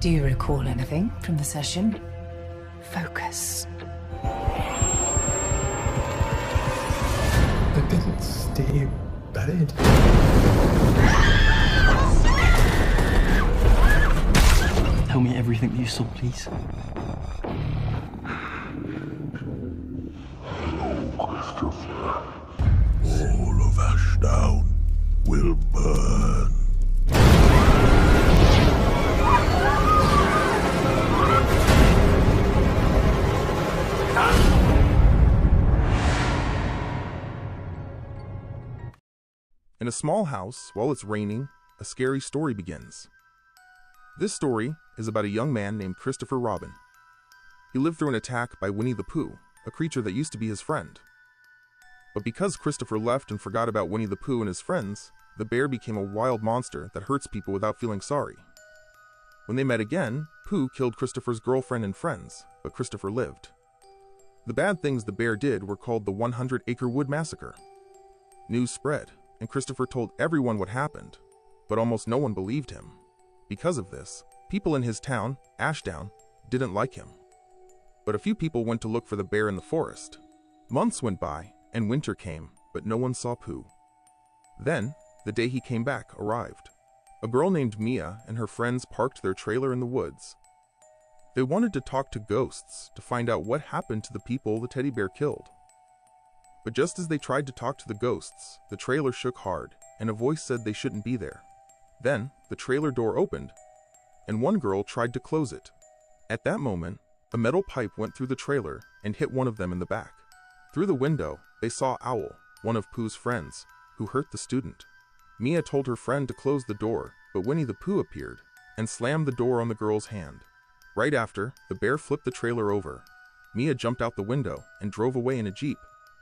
Do you recall anything from the session? Focus. I didn't stay buried. Tell me everything that you saw, please. Christopher. All of Ashdown will burn. In a small house, while it's raining, a scary story begins. This story is about a young man named Christopher Robin. He lived through an attack by Winnie the Pooh, a creature that used to be his friend. But because Christopher left and forgot about Winnie the Pooh and his friends, the bear became a wild monster that hurts people without feeling sorry. When they met again, Pooh killed Christopher's girlfriend and friends, but Christopher lived. The bad things the bear did were called the 100-Acre Wood Massacre. News spread, and Christopher told everyone what happened, but almost no one believed him. Because of this, people in his town, Ashdown, didn't like him. But a few people went to look for the bear in the forest. Months went by, and winter came, but no one saw Pooh. Then, the day he came back arrived. A girl named Mia and her friends parked their trailer in the woods. They wanted to talk to ghosts to find out what happened to the people the teddy bear killed. But just as they tried to talk to the ghosts, the trailer shook hard, and a voice said they shouldn't be there. Then, the trailer door opened, and one girl tried to close it. At that moment, a metal pipe went through the trailer and hit one of them in the back. Through the window, they saw Owl, one of Pooh's friends, who hurt the student. Mia told her friend to close the door, but Winnie the Pooh appeared and slammed the door on the girl's hand. Right after, the bear flipped the trailer over. Mia jumped out the window and drove away in a jeep,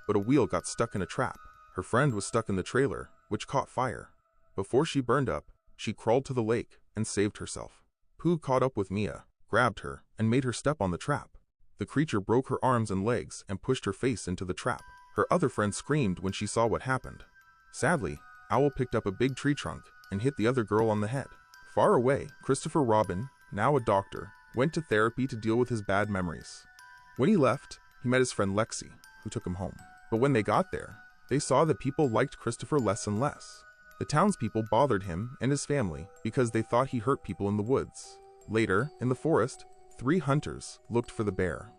but a wheel got stuck in a trap. Her friend was stuck in the trailer, which caught fire. Before she burned up, she crawled to the lake and saved herself. Pooh caught up with Mia, grabbed her, and made her step on the trap. The creature broke her arms and legs and pushed her face into the trap. Her other friend screamed when she saw what happened. Sadly, Owl picked up a big tree trunk and hit the other girl on the head. Far away, Christopher Robin, now a doctor, went to therapy to deal with his bad memories. When he left, he met his friend Lexi, who took him home. But when they got there, they saw that people liked Christopher less and less. The townspeople bothered him and his family because they thought he hurt people in the woods. Later, in the forest, 3 hunters looked for the bear.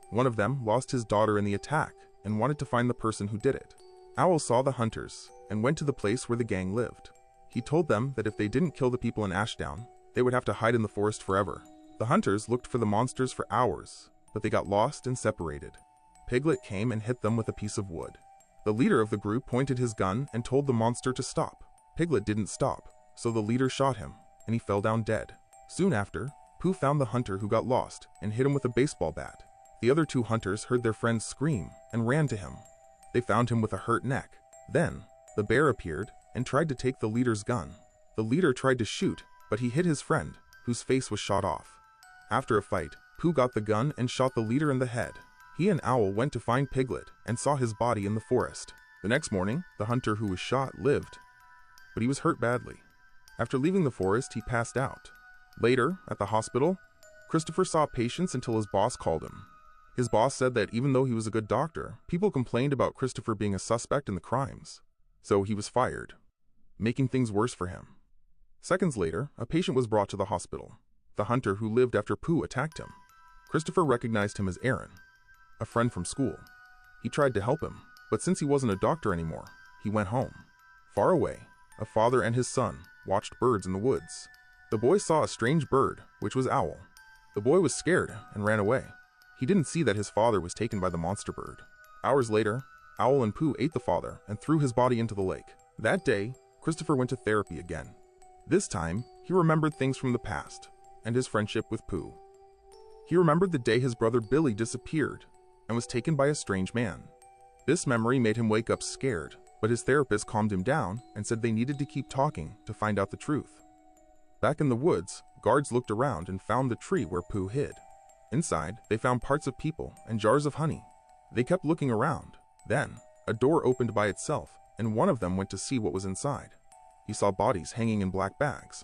One of them lost his daughter in the attack and wanted to find the person who did it. Owl saw the hunters and went to the place where the gang lived. He told them that if they didn't kill the people in Ashdown, they would have to hide in the forest forever. The hunters looked for the monsters for hours, but they got lost and separated. Piglet came and hit them with a piece of wood. The leader of the group pointed his gun and told the monster to stop. Piglet didn't stop, so the leader shot him, and he fell down dead. Soon after, Pooh found the hunter who got lost and hit him with a baseball bat. The other 2 hunters heard their friend scream and ran to him. They found him with a hurt neck. Then, the bear appeared and tried to take the leader's gun. The leader tried to shoot, but he hit his friend, whose face was shot off. After a fight, Pooh got the gun and shot the leader in the head. He and Owl went to find Piglet and saw his body in the forest. The next morning, the hunter who was shot lived, but he was hurt badly. After leaving the forest, he passed out. Later, at the hospital, Christopher saw patients until his boss called him. His boss said that even though he was a good doctor, people complained about Christopher being a suspect in the crimes. So he was fired, making things worse for him. Seconds later, a patient was brought to the hospital. The hunter who lived after Pooh attacked him. Christopher recognized him as Aaron, a friend from school. He tried to help him, but since he wasn't a doctor anymore, he went home. Far away, a father and his son watched birds in the woods. The boy saw a strange bird, which was Owl. The boy was scared and ran away. He didn't see that his father was taken by the monster bird. Hours later, Owl and Pooh ate the father and threw his body into the lake. That day, Christopher went to therapy again. This time, he remembered things from the past and his friendship with Pooh. He remembered the day his brother Billy disappeared and was taken by a strange man. This memory made him wake up scared, but his therapist calmed him down and said they needed to keep talking to find out the truth. Back in the woods, guards looked around and found the tree where Pooh hid. Inside, they found parts of people and jars of honey. They kept looking around. Then, a door opened by itself, and one of them went to see what was inside. He saw bodies hanging in black bags.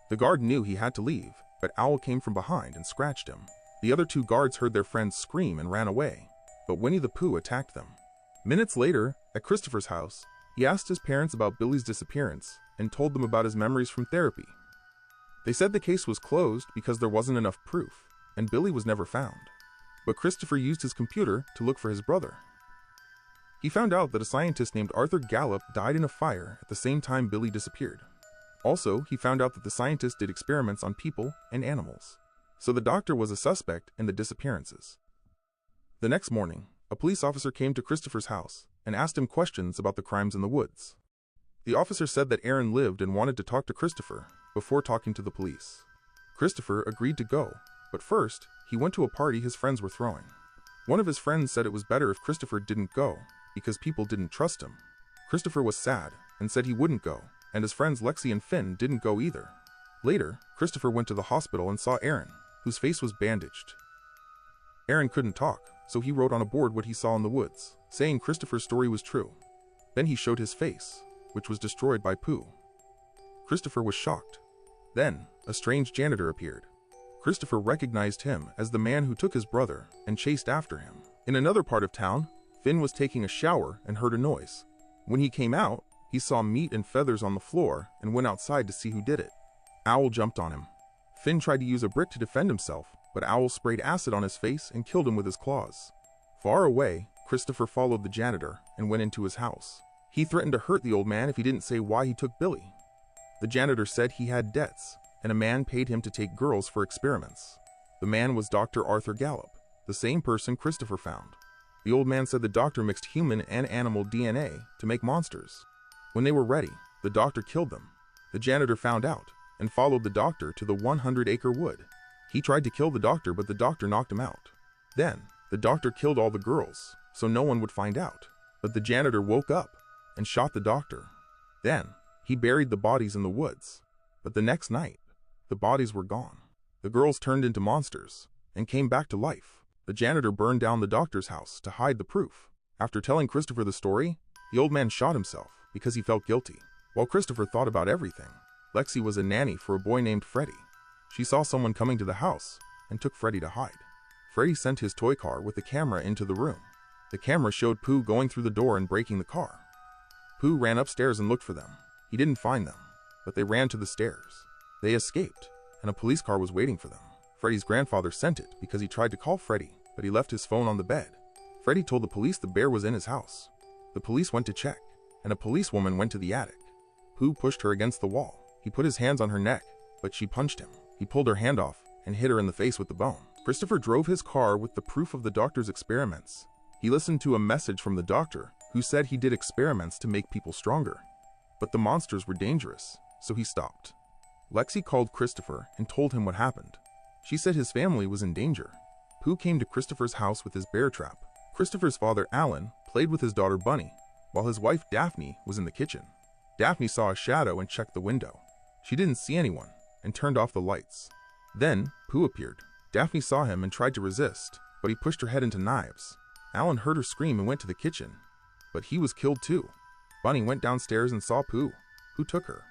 The guard knew he had to leave, but Owl came from behind and scratched him. The other two guards heard their friends scream and ran away, but Winnie the Pooh attacked them. Minutes later, at Christopher's house, he asked his parents about Billy's disappearance and told them about his memories from therapy. They said the case was closed because there wasn't enough proof, and Billy was never found. But Christopher used his computer to look for his brother. He found out that a scientist named Arthur Gallup died in a fire at the same time Billy disappeared. Also, he found out that the scientist did experiments on people and animals, so the doctor was a suspect in the disappearances. The next morning, a police officer came to Christopher's house and asked him questions about the crimes in the woods. The officer said that Aaron lived and wanted to talk to Christopher before talking to the police. Christopher agreed to go, but first, he went to a party his friends were throwing. One of his friends said it was better if Christopher didn't go, because people didn't trust him. Christopher was sad and said he wouldn't go, and his friends Lexi and Finn didn't go either. Later, Christopher went to the hospital and saw Aaron, whose face was bandaged. Aaron couldn't talk, so he wrote on a board what he saw in the woods, saying Christopher's story was true. Then he showed his face, which was destroyed by Pooh. Christopher was shocked. Then, a strange janitor appeared. Christopher recognized him as the man who took his brother and chased after him. In another part of town, Finn was taking a shower and heard a noise. When he came out, he saw meat and feathers on the floor and went outside to see who did it. Owl jumped on him. Finn tried to use a brick to defend himself, but Owl sprayed acid on his face and killed him with his claws. Far away, Christopher followed the janitor and went into his house. He threatened to hurt the old man if he didn't say why he took Billy. The janitor said he had debts, and a man paid him to take girls for experiments. The man was Dr. Arthur Gallup, the same person Christopher found. The old man said the doctor mixed human and animal DNA to make monsters. When they were ready, the doctor killed them. The janitor found out and followed the doctor to the 100-acre wood. He tried to kill the doctor, but the doctor knocked him out. Then, the doctor killed all the girls, so no one would find out. But the janitor woke up and shot the doctor. Then, he buried the bodies in the woods. But the next night, the bodies were gone. The girls turned into monsters and came back to life. The janitor burned down the doctor's house to hide the proof. After telling Christopher the story, the old man shot himself because he felt guilty. While Christopher thought about everything, Lexi was a nanny for a boy named Freddie. She saw someone coming to the house and took Freddie to hide. Freddie sent his toy car with the camera into the room. The camera showed Pooh going through the door and breaking the car. Pooh ran upstairs and looked for them. He didn't find them, but they ran to the stairs. They escaped, and a police car was waiting for them. Freddie's grandfather sent it because he tried to call Freddie, but he left his phone on the bed. Freddie told the police the bear was in his house. The police went to check, and a policewoman went to the attic. Pooh pushed her against the wall. He put his hands on her neck, but she punched him. He pulled her hand off and hit her in the face with the bone. Christopher drove his car with the proof of the doctor's experiments. He listened to a message from the doctor, who said he did experiments to make people stronger. But the monsters were dangerous, so he stopped. Lexi called Christopher and told him what happened. She said his family was in danger. Pooh came to Christopher's house with his bear trap. Christopher's father, Alan, played with his daughter Bunny, while his wife Daphne was in the kitchen. Daphne saw a shadow and checked the window. She didn't see anyone and turned off the lights. Then, Pooh appeared. Daphne saw him and tried to resist, but he pushed her head into knives. Alan heard her scream and went to the kitchen, but he was killed too. Bunny went downstairs and saw Pooh, who took her.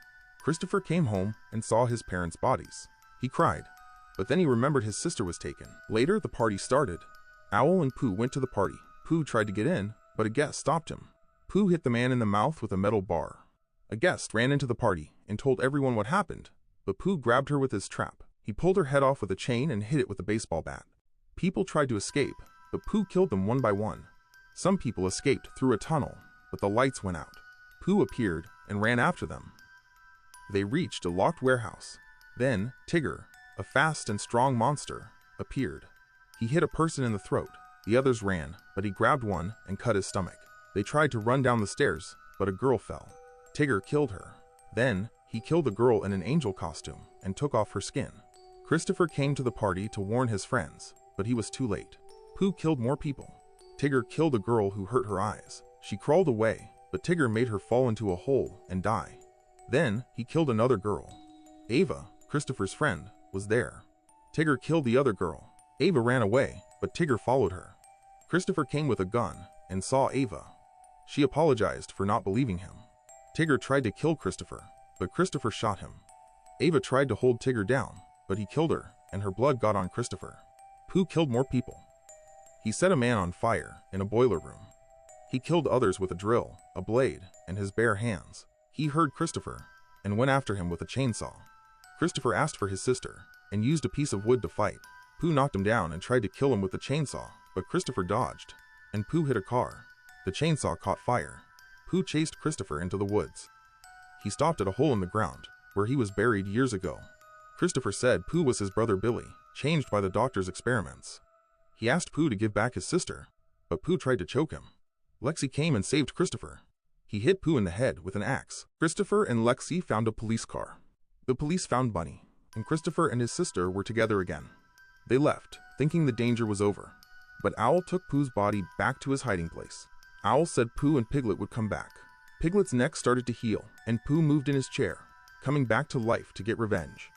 Christopher came home and saw his parents' bodies. He cried, but then he remembered his sister was taken. Later, the party started. Owl and Pooh went to the party. Pooh tried to get in, but a guest stopped him. Pooh hit the man in the mouth with a metal bar. A guest ran into the party and told everyone what happened, but Pooh grabbed her with his trap. He pulled her head off with a chain and hit it with a baseball bat. People tried to escape, but Pooh killed them one by one. Some people escaped through a tunnel, but the lights went out. Pooh appeared and ran after them. They reached a locked warehouse. Then, Tigger, a fast and strong monster, appeared. He hit a person in the throat. The others ran, but he grabbed one and cut his stomach. They tried to run down the stairs, but a girl fell. Tigger killed her. Then, he killed a girl in an angel costume and took off her skin. Christopher came to the party to warn his friends, but he was too late. Pooh killed more people. Tigger killed a girl who hurt her eyes. She crawled away, but Tigger made her fall into a hole and die. Then, he killed another girl. Ava, Christopher's friend, was there. Tigger killed the other girl. Ava ran away, but Tigger followed her. Christopher came with a gun and saw Ava. She apologized for not believing him. Tigger tried to kill Christopher, but Christopher shot him. Ava tried to hold Tigger down, but he killed her, and her blood got on Christopher. Pooh killed more people. He set a man on fire in a boiler room. He killed others with a drill, a blade, and his bare hands. He heard Christopher and went after him with a chainsaw. Christopher asked for his sister and used a piece of wood to fight. Pooh knocked him down and tried to kill him with the chainsaw, but Christopher dodged, and Pooh hit a car. The chainsaw caught fire. Pooh chased Christopher into the woods. He stopped at a hole in the ground, where he was buried years ago. Christopher said Pooh was his brother Billy, changed by the doctor's experiments. He asked Pooh to give back his sister, but Pooh tried to choke him. Lexi came and saved Christopher. He hit Pooh in the head with an axe. Christopher and Lexi found a police car. The police found Bunny, and Christopher and his sister were together again. They left, thinking the danger was over. But Owl took Pooh's body back to his hiding place. Owl said Pooh and Piglet would come back. Piglet's neck started to heal, and Pooh moved in his chair, coming back to life to get revenge.